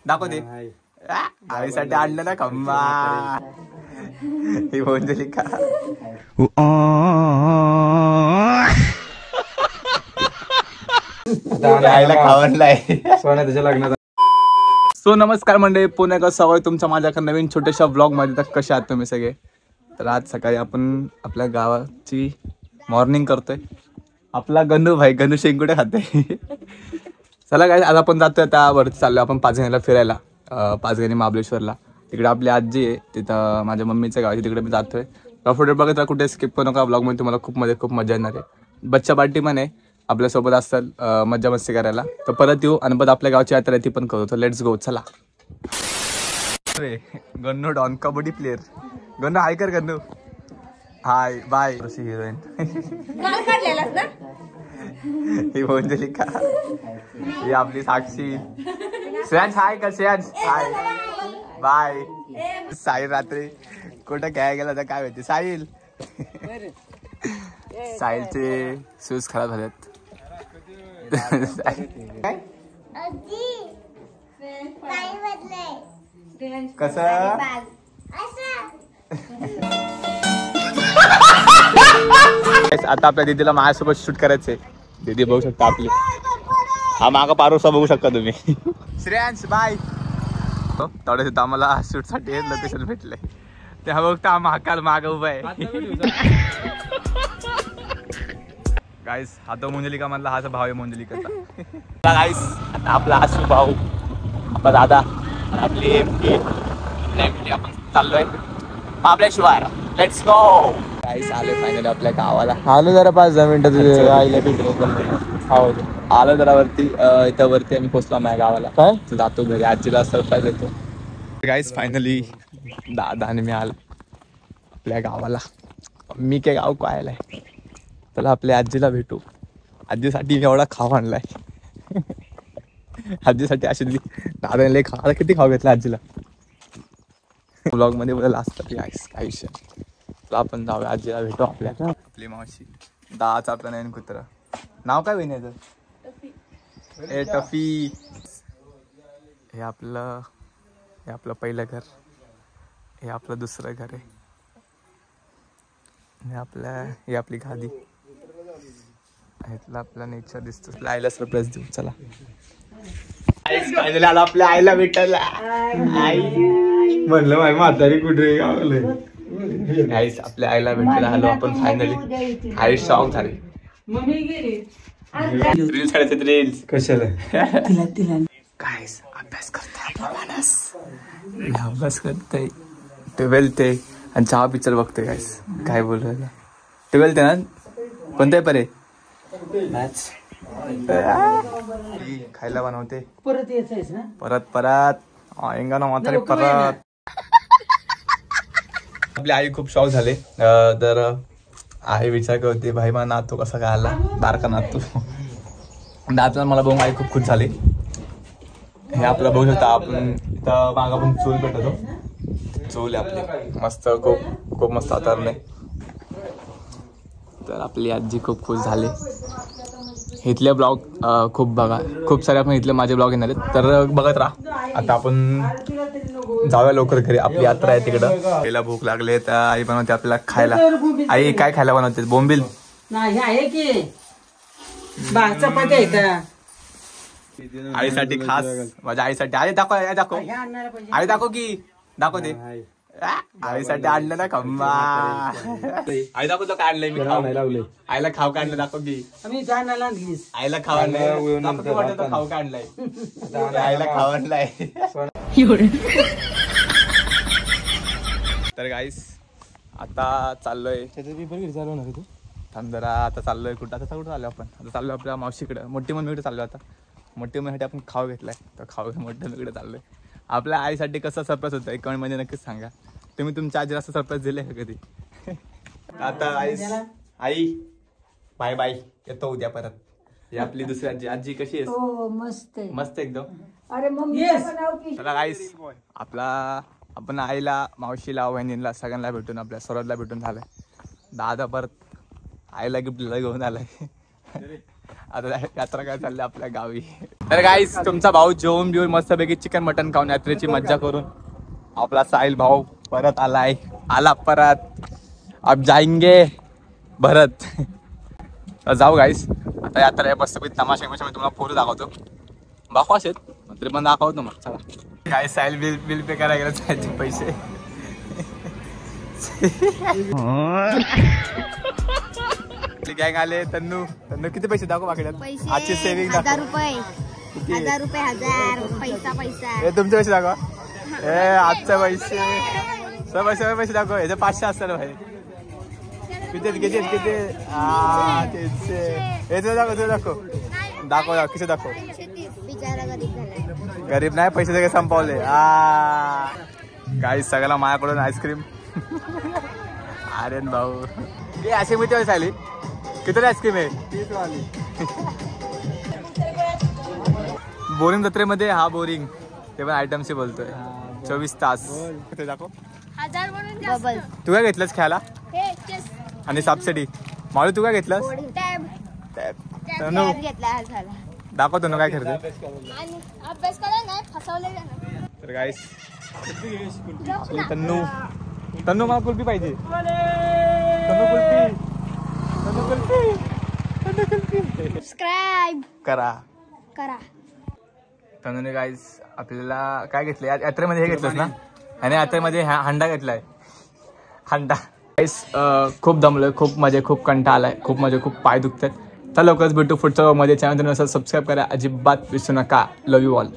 दाखव दे. आईसाठी आणलं ना खम्मा. ही मोंजली का आईला खावणलाय सोन्या त्याच्या लग्नात. सो नमस्कार मंडळी, पुन्हा एकदा स्वागत तुमचं माझ्या नवीन छोट्याशा ब्लॉग मध्ये. तर कशा आहात तुम्ही सगळे? तर आज सकाळी आपण आपल्या गावाची मॉर्निंग करतोय. आपला गणू भाई गणू शेंगुडे खाते. चला काय, आज आपण जातोय आता वरती चाललो आपण पाचगणीला फिरायला. पाचगणी महाबळेश्वरला. तिकडे आपली आजी आहे, तिथं माझ्या मम्मीचं गाव आहे, तिकडे मी जातोय. फोटो बघत राहा, कुठे स्किप करू नका. ब्लॉग मध्ये तुम्हाला खूप मजा येणार आहे. बच्चा पार्टी पण आहे आपल्यासोबत असतात, मज्जा मस्ती करायला. तर परत येऊ आणि परत आपल्या गावची यात्रा आहे ती पण करू. तर लेट्स गो, चला. Gannu don kabaddi player. Gannu hi कर गन्नू. Hi bye. हिरोईन ही मोंजली का, ही आपली साक्षी. श्रेयांश हाय कर. Shreyansh hi bye. साहिल रात्री कुठं काय गेला तर काय माहिती. साहिल साहिलचे शूज खराब झालेत. कसं आता आपल्या दीदीला माझ्यासोबत शूट करायचंय. दीदी बघू शकता आपली. हा मागा पारोसा बघू शकता तुम्ही. श्रेयांश बाय. थोडस आम्हाला शूट साठी लोकेशन भेटलंय. त्या बघता महाकाल माग उभा आहे. गाईस हा तो मोंजलिका मधला हाच भाव आहे मोंजलिकाचा. गाईस आता आपला आशू भाऊ, आपला दादा, आपली आपण चाललोय महाबळेश्वर. Let's go. गाईस आले फायनली आपल्या गावाला. आलो जरा 5-10 मिनिटं आईला भेटलो. आलो जरा वरती. इथं वरती आम्ही पोहोचलो माझ्या गावाला. काय जातो घरी, आजीला सरप्राईज देतो. गाईस फायनली दादा आणि मी आलो आपल्या गावाला. मी काय गाव पाहायला आहे. चला आपल्या आजीला भेटू. आजीसाठी मी एवढा खाव आणलाय. आजीसाठी अशी दादाने लय खावा. किती खाव घेतला आजीला. ब्लॉग मध्ये बोलायला असतात गाईस, काय विषय. चला आपण जाऊया आजीला भेटू. आपल्या आपली मावशी दाचा आपलं नयन कुत्रा. नाव काय होईन याचं? ए टफी. हे आपलं पहिलं घर. हे आपलं दुसरं घर आहे. हे आपली गादी. ह्यातला आपला नेचर दिसतो. आईला सरप्राईज देऊ. चला आला आपल्या आईला भेटायला. आई म्हणलं माझी म्हातारी कुठे गावले. आईस आपल्या आईला भेटायला आलो आपण फायनली. आई शॉक झाली. रील्स काढायचे रील्स. कशाला गाईस अभ्यास करतोय आपला माणूस. अभ्यास करतोय. 12th आहे आणि चहा पिक्चर बघतोय. गाईस काय बोलूया. 12th आहे ना. कोणत्या परे खायला बनवते. परत यायचं ना. परत ना म्हातारी परत. आपली आई खूप शॉक झाले. तर आई विचार करते भाई मला नातू कसा काय आला, बारका नातू. नातू मला बघून आई खूप खुश झाली. हे आपलं बघू शकता आपण इथं माग आपण चूल भेटतो. चूल आपली मस्त खूप मस्त वातावरण आहे. तर आपली आजी खूप खुश झाली. इथले ब्लॉग खूप बघा. खूप सारे आपण इथले माझे ब्लॉग येणार आहेत, तर बघत राहा. आता आपण जाऊया लवकर घरी. आपली यात्रा आहे तिकडं. पहिला भूक लागले तर आई बनवते आपल्याला खायला. आई काय खायला बनवते? बोंबील आहे की चपाती आहे का? आईसाठी खास. माझ्या आईसाठी. आई दाखव. आई दाखव की. दाखव दे. आईसाठी आणलं ना खम्मा. आई दाखव तो काय आणलंय मी. खाऊ लावले. आईला खाऊ काढलं दाखव की. आईला खाऊ आणलंय. खाऊ काढलाय. आईला खाऊ आणलाय. तर गाईस आता चाललोय. थांब जरा. आता चाललोय कुठं. आता कुठं चाललो आपण? आता चाललोय आपल्या मावशीकडे, मोठी मम्मीकडे चाललो. आता मोठी मम्मीसाठी आपण खाऊ घेतलाय. तर खाऊ मोठ्या मम्मीकडे चाललोय. आपल्या आईसाठी कसं सरप्राईज होतं एक कमेंट मध्ये नक्कीच सांगा. तुम्ही तुमच्या आजीला असं सरप्राईज दिले का कधी? आता आई बाय बाय. येतो उद्या परत. ही आपली दुसरी आजी. आजी कशी आहेस? मस्त एकदम. चला गाईस आपण आईला, मावशीला, वहिनीला सगळ्यांना भेटून आपल्या सर्वांना भेटून झालंय. दादा परत आईला गिफ्ट घेऊन आलाय. आता यात्रा काय चालली आपल्या गावी. तर गाईस तुमचा भाऊ जेवून बिवून मस्तपैकी चिकन मटन खाऊन यात्रेची मज्जा करून आपला साहिल भाऊ परत आला परत. अब जाएंगे भरत. जाऊ गाईस आता यात्रा मस्तपैकी तमाशा मी तुम्हाला फोटो दाखवतो. बाकवास आहेत तरी पण दाखवतो मग. चला काय साहिल बिल पे करायला गेलं साहिलचे पैसे. गँग आले. तन्नू किती पैसे दाखव बाकीच्यात आजची सेविंग 1000 रुपये 1000 पैसा हे तुमचे पैसे दाखवा. आजचे पैसे सगळे पैसे दाखव. याचे 500 असतात भाई. किती दाखव किती दाखव. गरीब नाही पैसे सगळे संपवले. काही सगळ्याला माझ्याकडून आईस्क्रीम. आर्यन भाऊ हे आईस्क्रीम किती वेळेस आली. किती आईस्क्रीम आहे. 30 वाली. बोरिंग जत्रेमध्ये हा बोरिंग ते पण आयटमशी बोलतोय. 24 तास. किती दाखव. 1000 म्हणून जास्त. तू काय घेतलंस खेळायला हे चेस आणि सबसिडी. माळू तू काय घेतलंस. टॅब तन्नू घेतला झाला. दाखव तन्नू काय करते. आणि अभ्यास करा नाही फसवलेला ना. तर गाईस आपली तन्नू मला कुल्फी पाहिजे. तन्नू कुल्फी सबस्क्राइब करा. तन्नूने गाईस आपल्याला काय घेतलं यात्रेमध्ये. हे घेतलंस ना. आणि यात्रेमध्ये हंडा घेतलाय. हंडा गाईस खूप दमलोय. खूप मजा खूप कंटाळा आलाय. खूप मजा खूप पाय दुखतात. तर लवकरच भेटू पुढच्या मध्ये. चॅनल सबस्क्राईब करा. अजिबात विसरू नका. लव यू ऑल.